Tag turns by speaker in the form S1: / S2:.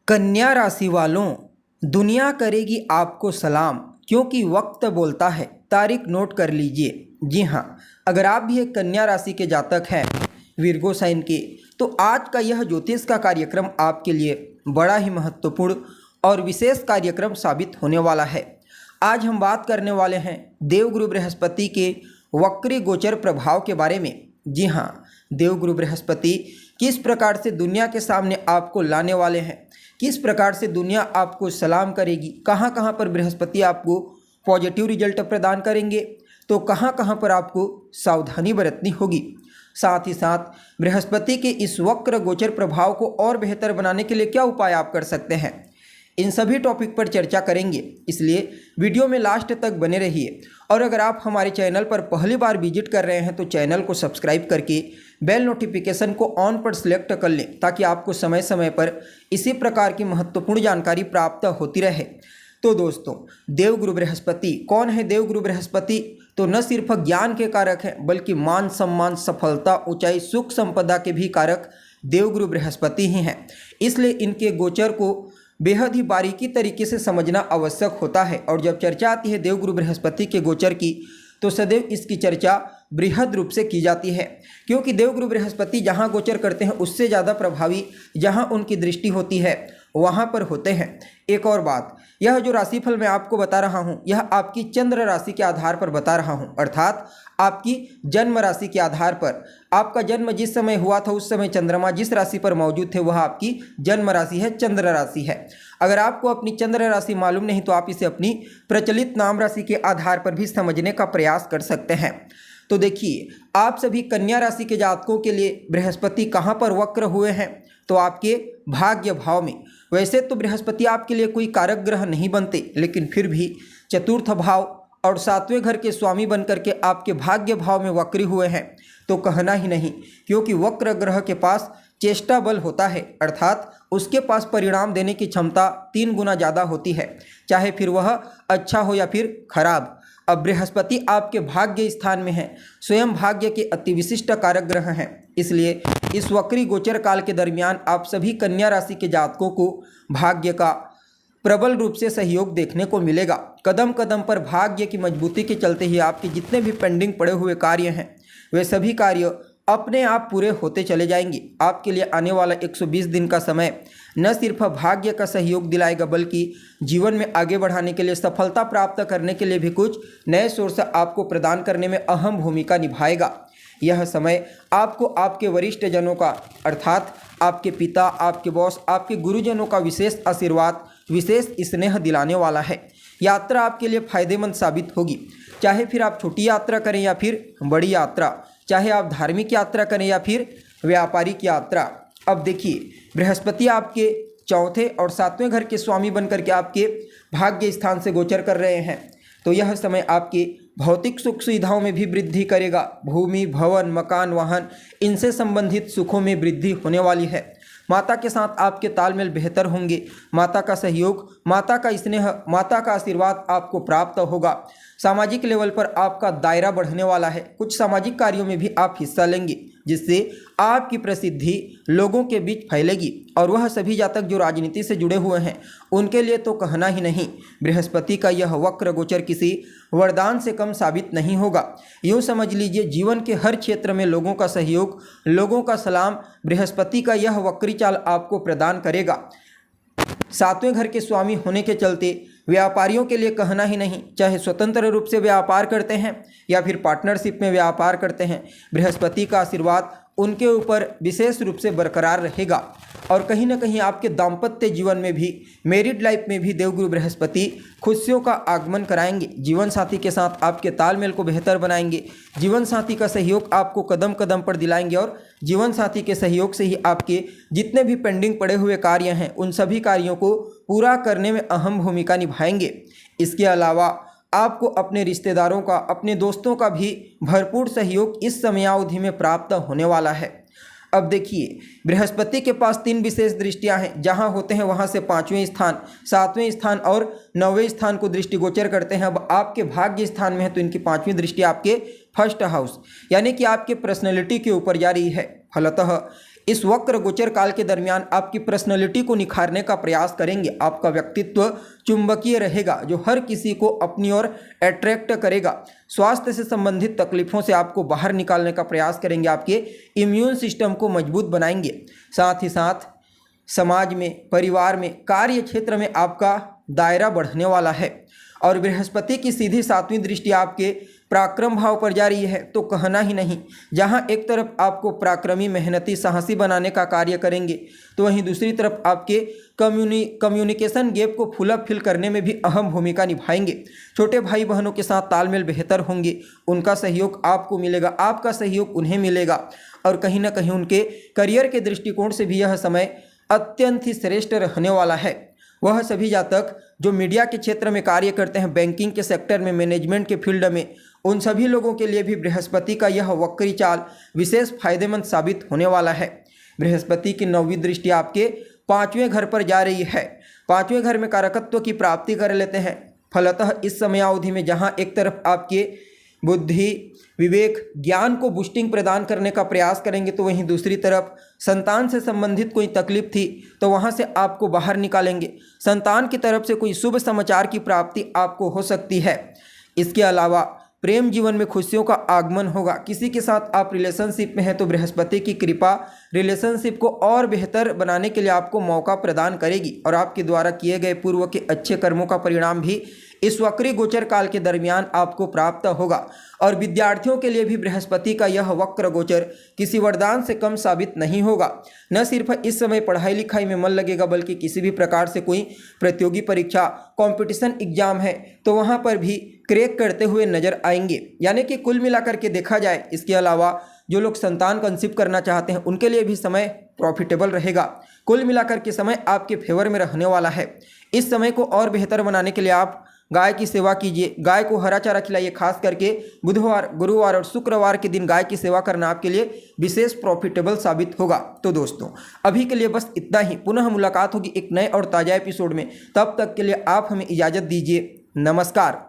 S1: कन्या राशि वालों, दुनिया करेगी आपको सलाम, क्योंकि वक्त बोलता है। तारीख नोट कर लीजिए। जी हाँ, अगर आप भी एक कन्या राशि के जातक हैं, विर्गो साइन के, तो आज का यह ज्योतिष का कार्यक्रम आपके लिए बड़ा ही महत्वपूर्ण और विशेष कार्यक्रम साबित होने वाला है। आज हम बात करने वाले हैं देवगुरु बृहस्पति के वक्री गोचर प्रभाव के बारे में। जी हाँ, देवगुरु बृहस्पति किस प्रकार से दुनिया के सामने आपको लाने वाले हैं, किस प्रकार से दुनिया आपको सलाम करेगी, कहाँ कहाँ पर बृहस्पति आपको पॉजिटिव रिजल्ट प्रदान करेंगे, तो कहाँ कहाँ पर आपको सावधानी बरतनी होगी। साथ ही साथ बृहस्पति के इस वक्र गोचर प्रभाव को और बेहतर बनाने के लिए क्या उपाय आप कर सकते हैं, इन सभी टॉपिक पर चर्चा करेंगे। इसलिए वीडियो में लास्ट तक बने रहिए। और अगर आप हमारे चैनल पर पहली बार विजिट कर रहे हैं तो चैनल को सब्सक्राइब करके बेल नोटिफिकेशन को ऑन पर सिलेक्ट कर लें, ताकि आपको समय समय पर इसी प्रकार की महत्वपूर्ण जानकारी प्राप्त होती रहे। तो दोस्तों, देवगुरु बृहस्पति कौन है? देवगुरु बृहस्पति तो न सिर्फ ज्ञान के कारक हैं, बल्कि मान सम्मान, सफलता, ऊंचाई, सुख संपदा के भी कारक देवगुरु बृहस्पति ही हैं। इसलिए इनके गोचर को बेहद ही बारीकी तरीके से समझना आवश्यक होता है। और जब चर्चा आती है देवगुरु बृहस्पति के गोचर की, तो सदैव इसकी चर्चा बृहद रूप से की जाती है, क्योंकि देवगुरु बृहस्पति जहाँ गोचर करते हैं उससे ज़्यादा प्रभावी जहाँ उनकी दृष्टि होती है वहाँ पर होते हैं। एक और बात, यह जो राशिफल मैं आपको बता रहा हूँ, यह आपकी चंद्र राशि के आधार पर बता रहा हूँ, अर्थात आपकी जन्म राशि के आधार पर। आपका जन्म जिस समय हुआ था उस समय चंद्रमा जिस राशि पर मौजूद थे वह आपकी जन्म राशि है, चंद्र राशि है। अगर आपको अपनी चंद्र राशि मालूम नहीं तो आप इसे अपनी प्रचलित नाम राशि के आधार पर भी समझने का प्रयास कर सकते हैं। तो देखिए, आप सभी कन्या राशि के जातकों के लिए बृहस्पति कहाँ पर वक्र हुए हैं, तो आपके भाग्य भाव में। वैसे तो बृहस्पति आपके लिए कोई कारक ग्रह नहीं बनते, लेकिन फिर भी चतुर्थ भाव और सातवें घर के स्वामी बनकर के आपके भाग्य भाव में वक्री हुए हैं, तो कहना ही नहीं, क्योंकि वक्र ग्रह के पास चेष्टा बल होता है, अर्थात उसके पास परिणाम देने की क्षमता 3 गुना ज़्यादा होती है, चाहे फिर वह अच्छा हो या फिर खराब। अब बृहस्पति आपके भाग्य स्थान में है, स्वयं भाग्य के अति विशिष्ट कारक ग्रह हैं। इसलिए इस वक्री गोचर काल के दरमियान आप सभी कन्या राशि के जातकों को भाग्य का प्रबल रूप से सहयोग देखने को मिलेगा। कदम कदम पर भाग्य की मजबूती के चलते ही आपके जितने भी पेंडिंग पड़े हुए कार्य हैं, वे सभी कार्य अपने आप पूरे होते चले जाएंगे। आपके लिए आने वाला 120 दिन का समय न सिर्फ भाग्य का सहयोग दिलाएगा, बल्कि जीवन में आगे बढ़ाने के लिए, सफलता प्राप्त करने के लिए भी कुछ नए सोर्स आपको प्रदान करने में अहम भूमिका निभाएगा। यह समय आपको आपके वरिष्ठ जनों का, अर्थात आपके पिता, आपके बॉस, आपके गुरुजनों का विशेष आशीर्वाद, विशेष स्नेह दिलाने वाला है। यात्रा आपके लिए फायदेमंद साबित होगी, चाहे फिर आप छोटी यात्रा करें या फिर बड़ी यात्रा, चाहे आप धार्मिक यात्रा करें या फिर व्यापारिक यात्रा। अब देखिए, बृहस्पति आपके चौथे और सातवें घर के स्वामी बनकर के आपके भाग्य स्थान से गोचर कर रहे हैं, तो यह समय आपके भौतिक सुख सुविधाओं में भी वृद्धि करेगा। भूमि, भवन, मकान, वाहन, इनसे संबंधित सुखों में वृद्धि होने वाली है। माता के साथ आपके तालमेल बेहतर होंगे। माता का सहयोग, माता का स्नेह, माता का आशीर्वाद आपको प्राप्त होगा। सामाजिक लेवल पर आपका दायरा बढ़ने वाला है। कुछ सामाजिक कार्यों में भी आप हिस्सा लेंगे, जिससे आपकी प्रसिद्धि लोगों के बीच फैलेगी। और वह सभी जातक जो राजनीति से जुड़े हुए हैं, उनके लिए तो कहना ही नहीं, बृहस्पति का यह वक्र गोचर किसी वरदान से कम साबित नहीं होगा। यूँ समझ लीजिए, जीवन के हर क्षेत्र में लोगों का सहयोग, लोगों का सलाम बृहस्पति का यह वक्री चाल आपको प्रदान करेगा। सातवें घर के स्वामी होने के चलते व्यापारियों के लिए कहना ही नहीं, चाहे स्वतंत्र रूप से व्यापार करते हैं या फिर पार्टनरशिप में व्यापार करते हैं, बृहस्पति का आशीर्वाद उनके ऊपर विशेष रूप से बरकरार रहेगा। और कहीं ना कहीं आपके दाम्पत्य जीवन में भी, मैरिड लाइफ में भी देवगुरु बृहस्पति खुशियों का आगमन कराएंगे। जीवन साथी के साथ आपके तालमेल को बेहतर बनाएंगे। जीवन साथी का सहयोग आपको कदम कदम पर दिलाएंगे, और जीवन साथी के सहयोग से ही आपके जितने भी पेंडिंग पड़े हुए कार्य हैं, उन सभी कार्यों को पूरा करने में अहम भूमिका निभाएंगे। इसके अलावा आपको अपने रिश्तेदारों का, अपने दोस्तों का भी भरपूर सहयोग इस समयावधि में प्राप्त होने वाला है। अब देखिए, बृहस्पति के पास 3 विशेष दृष्टियां हैं। जहां होते हैं वहां से 5वें स्थान, 7वें स्थान और 9वें स्थान को दृष्टिगोचर करते हैं। अब आपके भाग्य स्थान में है तो इनकी 5वीं दृष्टि आपके फर्स्ट हाउस यानी कि आपके पर्सनैलिटी के ऊपर जा रही है। फलतः इस वक्र गोचर काल के दरमियान आपकी पर्सनैलिटी को निखारने का प्रयास करेंगे। आपका व्यक्तित्व चुंबकीय रहेगा जो हर किसी को अपनी ओर अट्रैक्ट करेगा। स्वास्थ्य से संबंधित तकलीफों से आपको बाहर निकालने का प्रयास करेंगे, आपके इम्यून सिस्टम को मजबूत बनाएंगे। साथ ही साथ समाज में, परिवार में, कार्य क्षेत्र में आपका दायरा बढ़ने वाला है। और बृहस्पति की सीधी 7वीं दृष्टि आपके पराक्रम भाव पर जा रही है तो कहना ही नहीं। जहां एक तरफ आपको पराक्रमी, मेहनती, साहसी बनाने का कार्य करेंगे तो वहीं दूसरी तरफ आपके कम्युनिकेशन गैप को फुल अप फिल करने में भी अहम भूमिका निभाएंगे। छोटे भाई बहनों के साथ तालमेल बेहतर होंगे, उनका सहयोग आपको मिलेगा, आपका सहयोग उन्हें मिलेगा। और कहीं ना कहीं उनके करियर के दृष्टिकोण से भी यह समय अत्यंत ही श्रेष्ठ रहने वाला है। वह सभी जातक जो मीडिया के क्षेत्र में कार्य करते हैं, बैंकिंग के सेक्टर में, मैनेजमेंट के फील्ड में, उन सभी लोगों के लिए भी बृहस्पति का यह वक्री चाल विशेष फायदेमंद साबित होने वाला है। बृहस्पति की 9वीं दृष्टि आपके 5वें घर पर जा रही है। 5वें घर में कारकत्व की प्राप्ति कर लेते हैं। फलतः इस समयावधि में जहां एक तरफ आपके बुद्धि, विवेक, ज्ञान को बूस्टिंग प्रदान करने का प्रयास करेंगे तो वहीं दूसरी तरफ संतान से संबंधित कोई तकलीफ थी तो वहां से आपको बाहर निकालेंगे। संतान की तरफ से कोई शुभ समाचार की प्राप्ति आपको हो सकती है। इसके अलावा प्रेम जीवन में खुशियों का आगमन होगा। किसी के साथ आप रिलेशनशिप में हैं तो बृहस्पति की कृपा रिलेशनशिप को और बेहतर बनाने के लिए आपको मौका प्रदान करेगी और आपके द्वारा किए गए पूर्व के अच्छे कर्मों का परिणाम भी इस वक्री गोचर काल के दरमियान आपको प्राप्त होगा। और विद्यार्थियों के लिए भी बृहस्पति का यह वक्र गोचर किसी वरदान से कम साबित नहीं होगा। न सिर्फ इस समय पढ़ाई लिखाई में मन लगेगा बल्कि किसी भी प्रकार से कोई प्रतियोगी परीक्षा, कंपटीशन एग्जाम है तो वहां पर भी क्रैक करते हुए नजर आएंगे। यानी कि कुल मिलाकर के देखा जाए, इसके अलावा जो लोग संतान कंसीव करना चाहते हैं उनके लिए भी समय प्रॉफिटेबल रहेगा। कुल मिलाकर के समय आपके फेवर में रहने वाला है। इस समय को और बेहतर बनाने के लिए आप गाय की सेवा कीजिए, गाय को हरा चारा खिलाइए। खास करके बुधवार, गुरुवार और शुक्रवार के दिन गाय की सेवा करना आपके लिए विशेष प्रॉफिटेबल साबित होगा। तो दोस्तों अभी के लिए बस इतना ही। पुनः मुलाकात होगी एक नए और ताज़ा एपिसोड में। तब तक के लिए आप हमें इजाज़त दीजिए। नमस्कार।